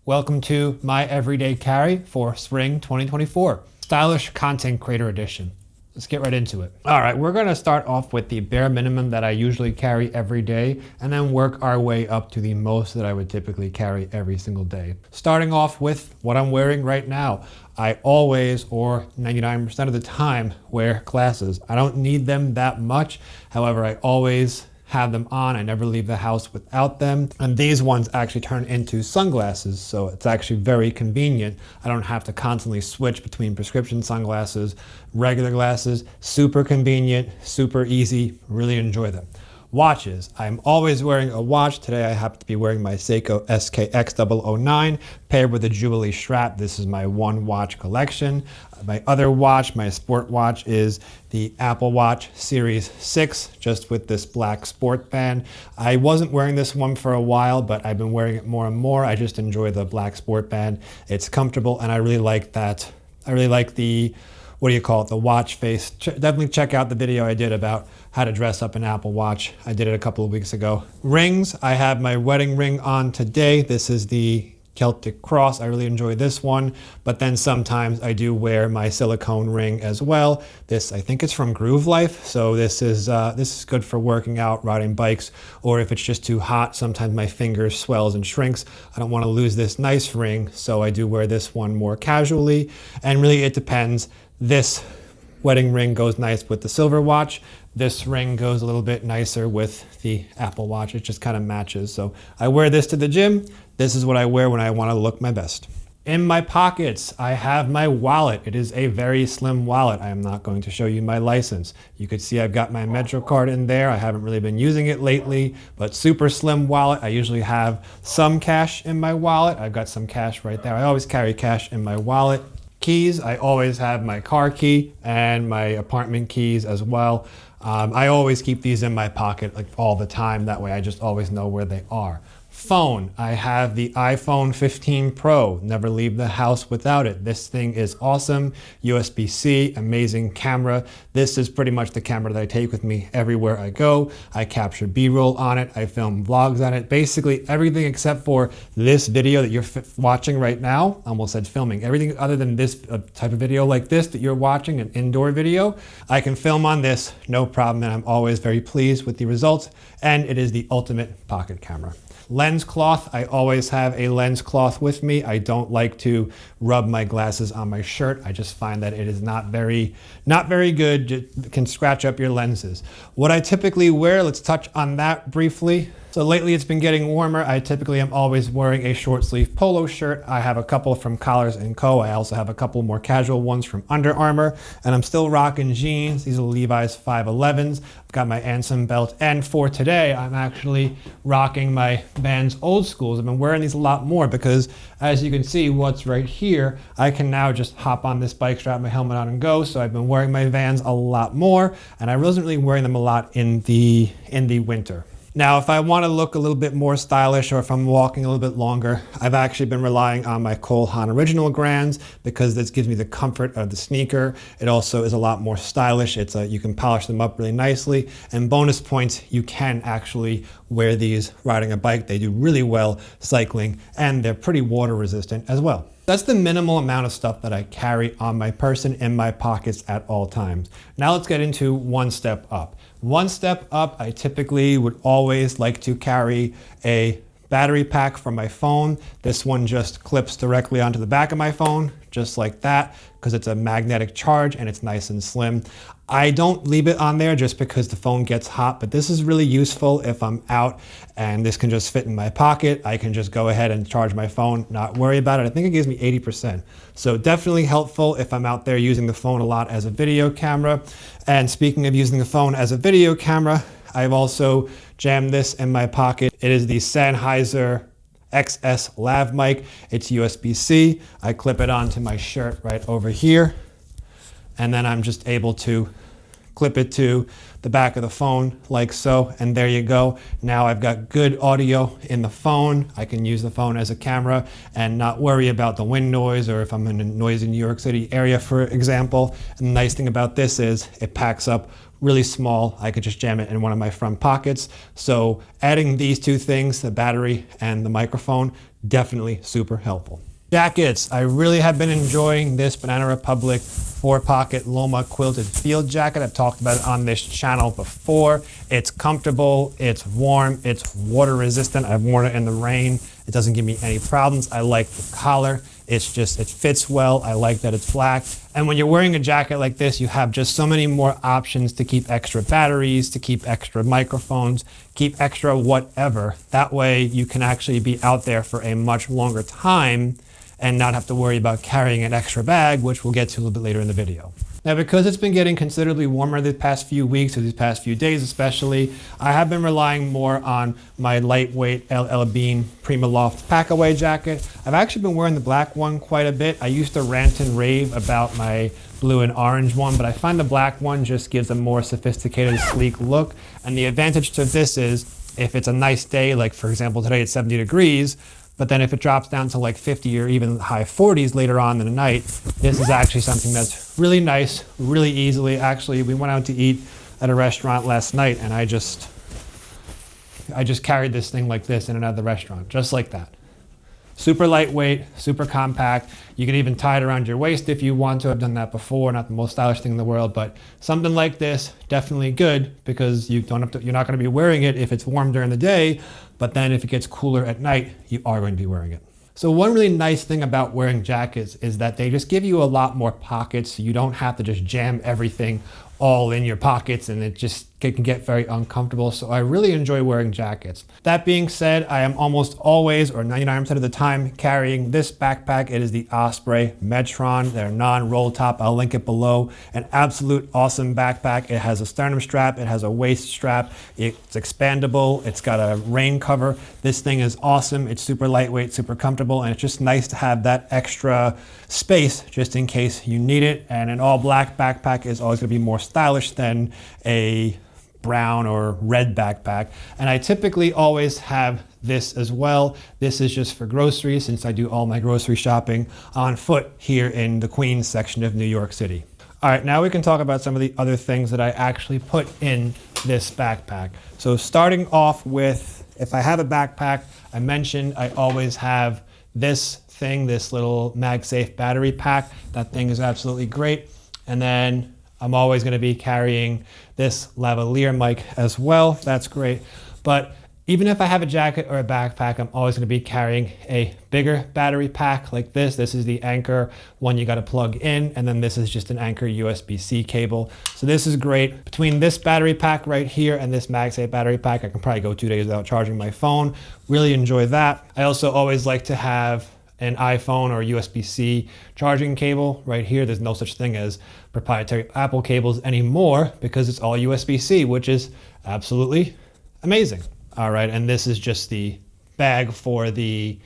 Welcome to my everyday carry for spring 2024. Stylish Content Creator Edition. Let's get right into it. All right, we're gonna start off with the bare minimum that I usually carry every day and then work our way up to the most that I would typically carry every single day. Starting off with what I'm wearing right now. I always, or 99% of the time, wear glasses. I don't need them that much. However, I always have them on. I never leave the house without them. And these ones actually turn into sunglasses, so it's actually very convenient. I don't have to constantly switch between prescription sunglasses, regular glasses. Super convenient, super easy, really enjoy them. Watches. I'm always wearing a watch. Today I happen to be wearing my Seiko SKX009 paired with a Jubilee strap. This is my one watch collection. My other watch, my sport watch, is the Apple Watch Series 6, just with this black sport band. I wasn't wearing this one for a while, but I've been wearing it more and more. I just enjoy the black sport band. It's comfortable, and I really like that. I really like the, what do you call it, the watch face. Definitely check out the video I did about how to dress up an Apple Watch. I did it a couple of weeks ago. Rings, I have my wedding ring on today. This is the Celtic Cross. I really enjoy this one, but then sometimes I do wear my silicone ring as well. This, I think it's from Groove Life, so this is good for working out, riding bikes, or if it's just too hot, sometimes my finger swells and shrinks. I don't want to lose this nice ring, so I do wear this one more casually, and really it depends. This wedding ring goes nice with the silver watch. This ring goes a little bit nicer with the Apple Watch. It just kind of matches. So I wear this to the gym. This is what I wear when I want to look my best. In my pockets, I have my wallet. It is a very slim wallet. I am not going to show you my license. You could see I've got my Metro card in there. I haven't really been using it lately, but super slim wallet. I usually have some cash in my wallet. I've got some cash right there. I always carry cash in my wallet. Keys, I always have my car key and my apartment keys as well. I always keep these in my pocket like all the time. That way I just always know where they are. Phone, I have the iPhone 15 Pro. Never leave the house without it. This thing is awesome. USB-C, amazing camera. This is pretty much the camera that I take with me everywhere I go. I capture B-roll on it. I film vlogs on it. Basically everything except for this video that you're watching right now. I almost said filming. Everything other than this type of video like this that you're watching, an indoor video, I can film on this, no problem, and I'm always very pleased with the results, and it is the ultimate pocket camera. Lens cloth, I always have a lens cloth with me. I don't like to rub my glasses on my shirt. I just find that it is not very good. It can scratch up your lenses. What I typically wear, let's touch on that briefly. So lately it's been getting warmer. I typically am always wearing a short sleeve polo shirt. I have a couple from Collars & Co. I also have a couple more casual ones from Under Armour, and I'm still rocking jeans. These are Levi's 511s. I've got my Anson belt, and for today, I'm actually rocking my Vans Old Schools. I've been wearing these a lot more because, as you can see, what's right here, I can now just hop on this bike, strap my helmet on, and go. So I've been wearing my Vans a lot more, and I wasn't really wearing them a lot in the winter. Now, if I want to look a little bit more stylish, or if I'm walking a little bit longer, I've actually been relying on my Cole Haan Original Grands because this gives me the comfort of the sneaker. It also is a lot more stylish. You can polish them up really nicely. And bonus points, you can actually wear these riding a bike. They do really well cycling, and they're pretty water resistant as well. That's the minimal amount of stuff that I carry on my person in my pockets at all times. Now let's get into one step up. One step up, I typically would always like to carry a battery pack for my phone. This one just clips directly onto the back of my phone, just like that, because it's a magnetic charge and it's nice and slim. I don't leave it on there just because the phone gets hot, but this is really useful if I'm out and this can just fit in my pocket. I can just go ahead and charge my phone, not worry about it. I think it gives me 80%. So definitely helpful if I'm out there using the phone a lot as a video camera. And speaking of using the phone as a video camera, I've also jammed this in my pocket. It is the Sennheiser XS Lav mic. It's USB-C. I clip it onto my shirt right over here, and then I'm just able to clip it to the back of the phone like so, and there you go. Now I've got good audio in the phone. I can use the phone as a camera and not worry about the wind noise, or if I'm in a noisy New York City area, for example. And the nice thing about this is it packs up really small. I could just jam it in one of my front pockets. So adding these two things, the battery and the microphone, definitely super helpful. Jackets. I really have been enjoying this Banana Republic 4-pocket Loma quilted field jacket. I've talked about it on this channel before. It's comfortable, it's warm, it's water resistant. I've worn it in the rain. It doesn't give me any problems. I like the collar. It fits well. I like that it's black. And when you're wearing a jacket like this, you have just so many more options to keep extra batteries, to keep extra microphones, keep extra whatever. That way you can actually be out there for a much longer time and not have to worry about carrying an extra bag, which we'll get to a little bit later in the video. Now, because it's been getting considerably warmer the past few weeks, or these past few days especially, I have been relying more on my lightweight LL Bean PrimaLoft packaway jacket. I've actually been wearing the black one quite a bit. I used to rant and rave about my blue and orange one, but I find the black one just gives a more sophisticated, sleek look. And the advantage to this is, if it's a nice day, like for example today it's 70 degrees, but then if it drops down to like 50 or even high 40s later on in the night, this is actually something that's really nice, really easily. Actually, we went out to eat at a restaurant last night and I just carried this thing like this in and out of the restaurant, just like that. Super lightweight, super compact. You can even tie it around your waist if you want to. I've done that before, not the most stylish thing in the world, but something like this, definitely good because you're not going to be wearing it if it's warm during the day, but then if it gets cooler at night, you are going to be wearing it. So one really nice thing about wearing jackets is that they just give you a lot more pockets. So you don't have to just jam everything all in your pockets and it can get very uncomfortable. So I really enjoy wearing jackets. That being said, I am almost always, or 99% of the time, carrying this backpack. It is the Osprey Metron. They're non-roll top. I'll link it below. An absolute awesome backpack. It has a sternum strap. It has a waist strap. It's expandable. It's got a rain cover. This thing is awesome. It's super lightweight, super comfortable, and it's just nice to have that extra space just in case you need it. And an all black backpack is always going to be more stylish than a brown or red backpack. And I typically always have this as well. This is just for groceries since I do all my grocery shopping on foot here in the Queens section of New York City. All right, now we can talk about some of the other things that I actually put in this backpack. So starting off with, if I have a backpack, I mentioned I always have this thing, this little MagSafe battery pack. That thing is absolutely great. And then I'm always going to be carrying this lavalier mic as well. That's great. But even if I have a jacket or a backpack, I'm always going to be carrying a bigger battery pack like this. This is the Anker one you got to plug in, and then this is just an Anker USB-C cable. So this is great. Between this battery pack right here and this MagSafe battery pack, I can probably go 2 days without charging my phone. Really enjoy that. I also always like to have an iPhone or USB-C charging cable right here. There's no such thing as proprietary Apple cables anymore because it's all USB-C, which is absolutely amazing. All right, and this is just the bag for the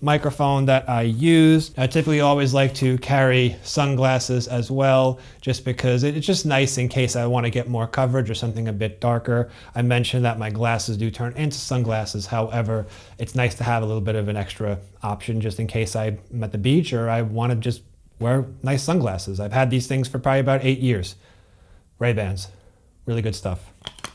microphone that I use. I typically always like to carry sunglasses as well, just because it's just nice in case I want to get more coverage or something a bit darker. I mentioned that my glasses do turn into sunglasses. However, it's nice to have a little bit of an extra option just in case I'm at the beach or I want to just wear nice sunglasses. I've had these things for probably about 8 years. Ray-Bans, really good stuff.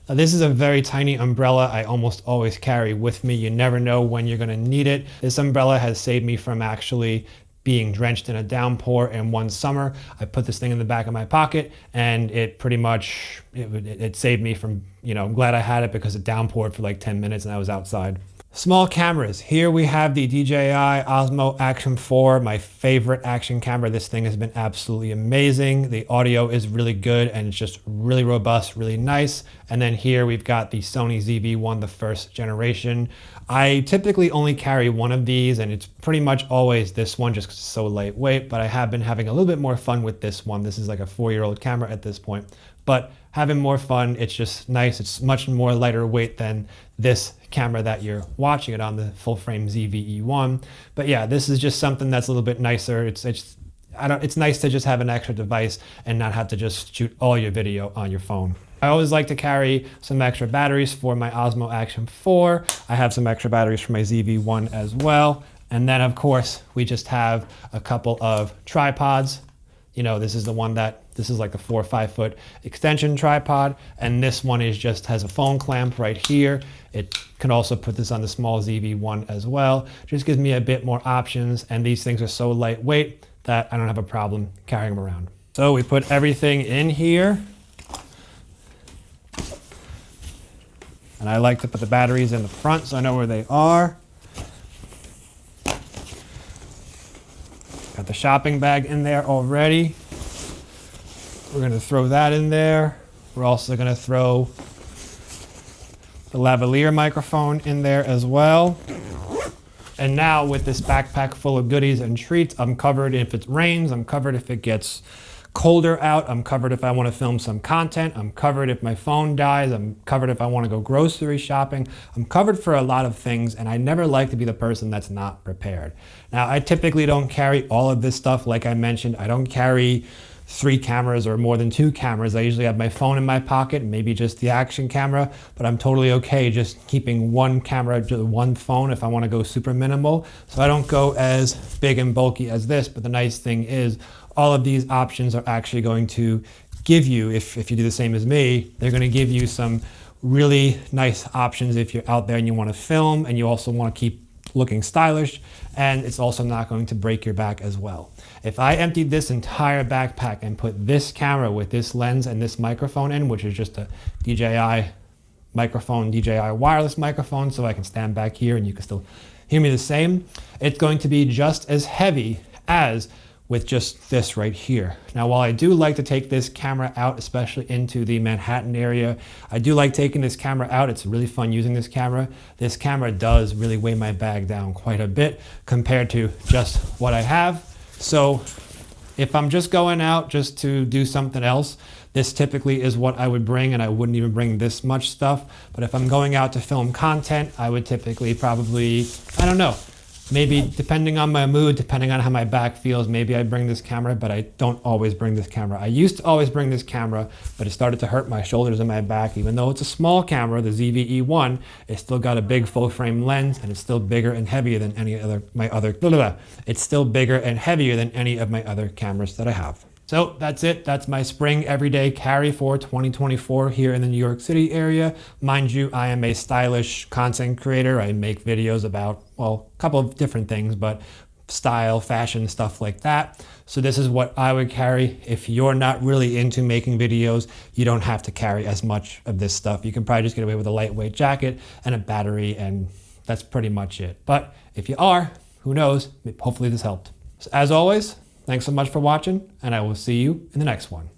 Now, this is a very tiny umbrella I almost always carry with me. You never know when you're going to need it. This umbrella has saved me from actually being drenched in a downpour in one summer. I put this thing in the back of my pocket and it pretty much, it saved me from, I'm glad I had it because it downpoured for like 10 minutes and I was outside. Small cameras. Here we have the DJI Osmo Action 4, my favorite action camera. This thing has been absolutely amazing. The audio is really good and it's just really robust, really nice. And then here we've got the Sony ZV-1, the first generation. I typically only carry one of these and it's pretty much always this one just 'cause it's so lightweight, but I have been having a little bit more fun with this one. This is like a 4-year-old camera at this point, but having more fun. It's just nice. It's much more lighter weight than this camera that you're watching it on, the full frame ZV-E1. But yeah, this is just something that's a little bit nicer. It's nice to just have an extra device and not have to just shoot all your video on your phone. I always like to carry some extra batteries for my Osmo Action 4. I have some extra batteries for my ZV-1 as well. And then of course, we just have a couple of tripods. You know, this is the one this is like a 4 or 5 foot extension tripod. And this one has a phone clamp right here. It can also put this on the small ZV-1 as well. Just gives me a bit more options. And these things are so lightweight that I don't have a problem carrying them around. So we put everything in here. And I like to put the batteries in the front so I know where they are. Got the shopping bag in there already. We're going to throw that in there. We're also going to throw the lavalier microphone in there as well. And now with this backpack full of goodies and treats, I'm covered if it rains, I'm covered if it gets colder out, I'm covered if I want to film some content, I'm covered if my phone dies, I'm covered if I want to go grocery shopping. I'm covered for a lot of things, and I never like to be the person that's not prepared. Now, I typically don't carry all of this stuff. Like I mentioned, I don't carry 3 cameras or more than 2 cameras. I usually have my phone in my pocket, maybe just the action camera, but I'm totally okay just keeping 1 camera, just 1 phone if I want to go super minimal. So I don't go as big and bulky as this, but the nice thing is all of these options are actually going to give you, if you do the same as me, they're going to give you some really nice options if you're out there and you want to film and you also want to keep looking stylish, and it's also not going to break your back as well. If I emptied this entire backpack and put this camera with this lens and this microphone in, which is just a DJI microphone, DJI wireless microphone, so I can stand back here and you can still hear me the same, it's going to be just as heavy as with just this right here. Now, while I do like to take this camera out, especially into the Manhattan area, I do like taking this camera out. It's really fun using this camera. This camera does really weigh my bag down quite a bit compared to just what I have. So if I'm just going out just to do something else, this typically is what I would bring, and I wouldn't even bring this much stuff. But if I'm going out to film content, I would typically probably, I don't know, maybe depending on my mood, depending on how my back feels, maybe I bring this camera, but I don't always bring this camera. I used to always bring this camera, but it started to hurt my shoulders and my back. Even though it's a small camera, the ZV-E1, it's still got a big full frame lens, and it's still bigger and heavier than it's still bigger and heavier than any of my other cameras that I have. So that's it. That's my spring everyday carry for 2024 here in the New York City area. Mind you, I am a stylish content creator. I make videos about, well, a couple of different things, but style, fashion, stuff like that. So this is what I would carry. If you're not really into making videos, you don't have to carry as much of this stuff. You can probably just get away with a lightweight jacket and a battery, and that's pretty much it. But if you are, who knows, hopefully this helped. So as always, thanks so much for watching, and I will see you in the next one.